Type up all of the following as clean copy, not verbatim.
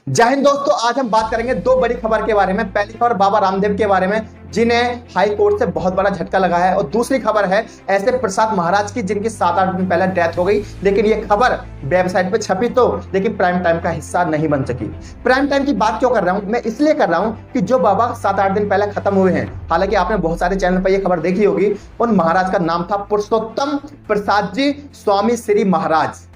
जय हिंद दोस्तों, आज हम बात करेंगे दो बड़ी खबर के बारे में। पहली खबर बाबा रामदेव के बारे में, जिन्हें हाई कोर्ट से बहुत बड़ा झटका लगा है, और दूसरी खबर है ऐसे प्रसाद महाराज की जिनकी 7-8 दिन पहले डेथ हो गई, लेकिन ये खबर वेबसाइट पे छपी तो लेकिन प्राइम टाइम का हिस्सा नहीं बन सकी। प्राइम टाइम की बात क्यों कर रहा हूं मैं? इसलिए कर रहा हूं कि जो बाबा 7-8 दिन पहले खत्म हुए हैं, हालांकि आपने बहुत सारे चैनल पर यह खबर देखी होगी, उन महाराज का नाम था पुरुषोत्तम प्रसाद जी स्वामी श्री महाराज।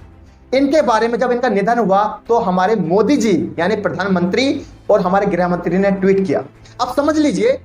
इनके बारे में जब इनका निधन हुआ तो हमारे मोदी जी यानी प्रधानमंत्री और हमारे गृह मंत्री ने ट्वीट किया। अब समझ लीजिए,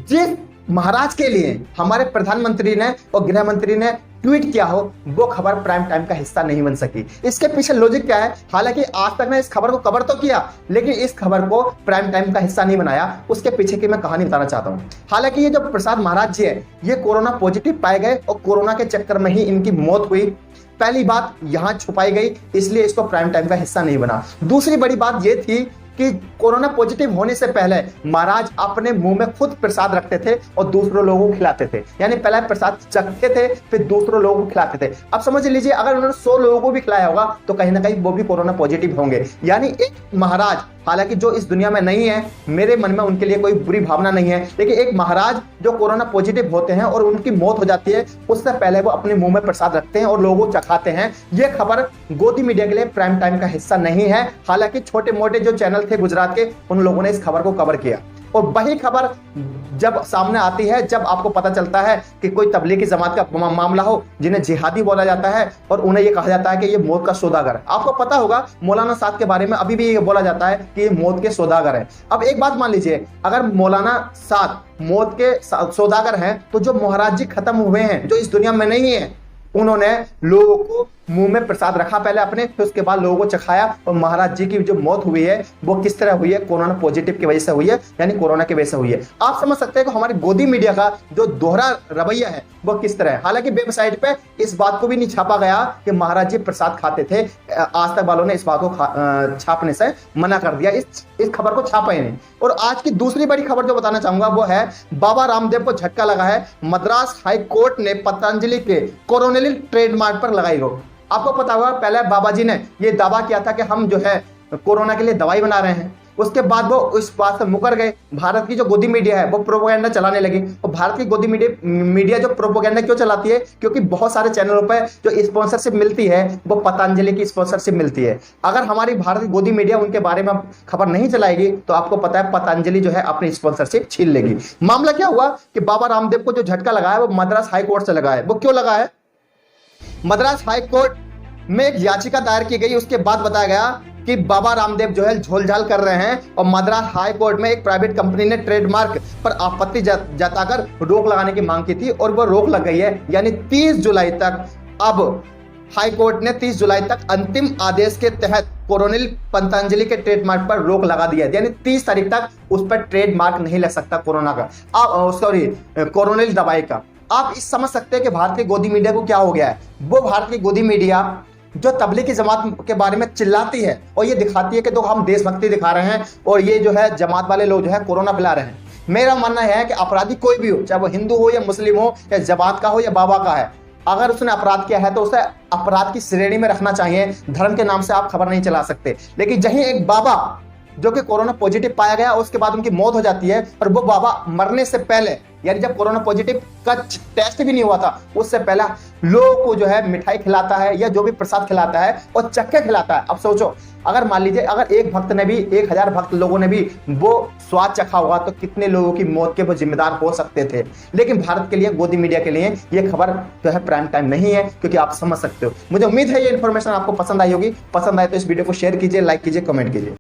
जिस महाराज के लिए हमारे प्रधानमंत्री ने और गृह मंत्री ने ट्वीट किया हो, वो खबर प्राइम टाइम का हिस्सा नहीं बन सकी। इसके पीछे लॉजिक क्या है? हालांकि आज तक ने इस खबर को कवर तो किया, लेकिन इस खबर को प्राइम टाइम का हिस्सा नहीं बनाया। उसके पीछे की मैं कहानी बताना चाहता हूं। हालांकि ये जो प्रसाद महाराज जी है, ये कोरोना पॉजिटिव पाए गए और कोरोना के चक्कर में ही इनकी मौत हुई। पहली बात यहां छुपाई गई, इसलिए इसको प्राइम टाइम का हिस्सा नहीं बना। दूसरी बड़ी बात यह थी कि कोरोना पॉजिटिव होने से पहले महाराज अपने मुंह में खुद प्रसाद रखते थे और दूसरों लोगों को खिलाते थे, यानी पहले प्रसाद चखते थे फिर दूसरों लोगों को खिलाते थे। अब समझ लीजिए, अगर उन्होंने 100 लोगों को भी खिलाया होगा तो कहीं ना कहीं वो भी कोरोना पॉजिटिव होंगे। यानी एक महाराज, हालांकि जो इस दुनिया में नहीं है, मेरे मन में उनके लिए कोई बुरी भावना नहीं है, लेकिन एक महाराज जो कोरोना पॉजिटिव होते हैं और उनकी मौत हो जाती है, उससे पहले वो अपने मुंह में प्रसाद रखते हैं और लोगों को चखाते हैं। ये खबर गोदी मीडिया के लिए प्राइम टाइम का हिस्सा नहीं है। हालांकि छोटे मोटे जो चैनल थे गुजरात के, उन लोगों ने इस खबर को कवर किया। और वही खबर जब सामने आती है, जब आपको पता चलता है कि कोई तबलीगी जमात का मामला हो, जिन्हें जिहादी बोला जाता है और उन्हें यह कहा जाता है कि ये मौत का सौदागर है। आपको पता होगा मौलाना साहब के बारे में अभी भी ये बोला जाता है कि ये मौत के सौदागर है। अब एक बात मान लीजिए, अगर मौलाना साहब मौत के सौदागर हैं, तो जो महाराज जी खत्म हुए हैं, जो इस दुनिया में नहीं है, उन्होंने लोगों को मुंह में प्रसाद रखा पहले अपने, फिर उसके बाद लोगों को चखाया। और महाराज जी की जो मौत हुई है वो किस तरह हुई है? कोरोना पॉजिटिव की वजह से हुई है, यानी कोरोना की वजह से हुई है। आप समझ सकते हैं कि हमारी गोदी मीडिया का जो दोहरा रवैया है वो किस तरह है। हालांकि वेबसाइट पे इस बात को भी नहीं छापा गया कि महाराज जी प्रसाद खाते थे। आज तक वालों ने इस बात को छापने से मना कर दिया, इस खबर को छापा ही नहीं। और आज की दूसरी बड़ी खबर जो बताना चाहूंगा वो है बाबा रामदेव को झटका लगा है। मद्रास हाई कोर्ट ने पतंजलि के कोरोनिल ट्रेडमार्क पर लगाई रोक। आपको पता होगा, पहले बाबा जी ने ये दावा किया था कि हम जो है कोरोना के लिए दवाई बना रहे हैं। उसके बाद वो इस बात से मुकर गए। भारत की जो गोदी मीडिया है वो प्रोपेगेंडा चलाने लगी। और भारत की गोदी मीडिया जो प्रोपेगेंडा क्यों चलाती है? क्योंकि बहुत सारे चैनलों पर जो स्पॉन्सरशिप मिलती है वो पतंजलि की स्पॉन्सरशिप मिलती है। अगर हमारी भारत की गोदी मीडिया उनके बारे में खबर नहीं चलाएगी तो आपको पता है पतंजलि जो है अपनी स्पॉन्सरशिप छीन लेगी। मामला क्या हुआ कि बाबा रामदेव को जो झटका लगा है वो मद्रास हाई कोर्ट से लगा है। वो क्यों लगा है? मद्रास हाई कोर्ट में एक याचिका दायर की गई, उसके बाद बताया गया कि बाबा रामदेव जो है झोलझाल कर रहे हैं और मद्रास हाई कोर्ट में एक प्राइवेट कंपनी ने ट्रेडमार्क पर आपत्ति जताकर रोक लगाने की मांग की थी और वो रोक लग गई है। यानी 30 जुलाई तक, अब हाई कोर्ट ने 30 जुलाई तक अंतिम आदेश के तहत कोरोनिल पतंजलि के ट्रेडमार्क पर रोक लगा दिया है। यानी 30 तारीख तक उस पर ट्रेडमार्क नहीं लग सकता कोरोना का, कोरोनिल दवाई का। आप इस समझ सकते हैं कि भारत की गोदी मीडिया को क्या हो गया है। वो भारत की गोदी मीडिया जो तबलीगी जमात के बारे में चिल्लाती है और ये दिखाती है कि तो हम देशभक्ति दिखा रहे हैं और ये जो है जमात वाले लोग जो है कोरोना फैला रहे हैं। मेरा मानना है कि अपराधी कोई भी हो, चाहे वो हिंदू हो या मुस्लिम हो या जमात का हो या बाबा का है, अगर उसने अपराध किया है तो उसे अपराध की श्रेणी में रखना चाहिए। धर्म के नाम से आप खबर नहीं चला सकते। लेकिन जहीं एक बाबा जो कि कोरोना पॉजिटिव पाया गया, उसके बाद उनकी मौत हो जाती है, और वो बाबा मरने से पहले, यानी जब कोरोना पॉजिटिव का टेस्ट भी नहीं हुआ था, उससे पहले लोगों को जो है मिठाई खिलाता है या जो भी प्रसाद खिलाता है और चक्के खिलाता है। अब सोचो, अगर मान लीजिए अगर एक भक्त ने भी 1000 भक्त लोगों ने भी वो स्वाद चखा होगा तो कितने लोगों की मौत के वो जिम्मेदार हो सकते थे। लेकिन भारत के लिए, गोदी मीडिया के लिए ये खबर जो है प्राइम टाइम नहीं है, क्योंकि आप समझ सकते हो। मुझे उम्मीद है ये इन्फॉर्मेशन आपको पसंद आई होगी। पसंद आए तो इस वीडियो को शेयर कीजिए, लाइक कीजिए, कमेंट कीजिए।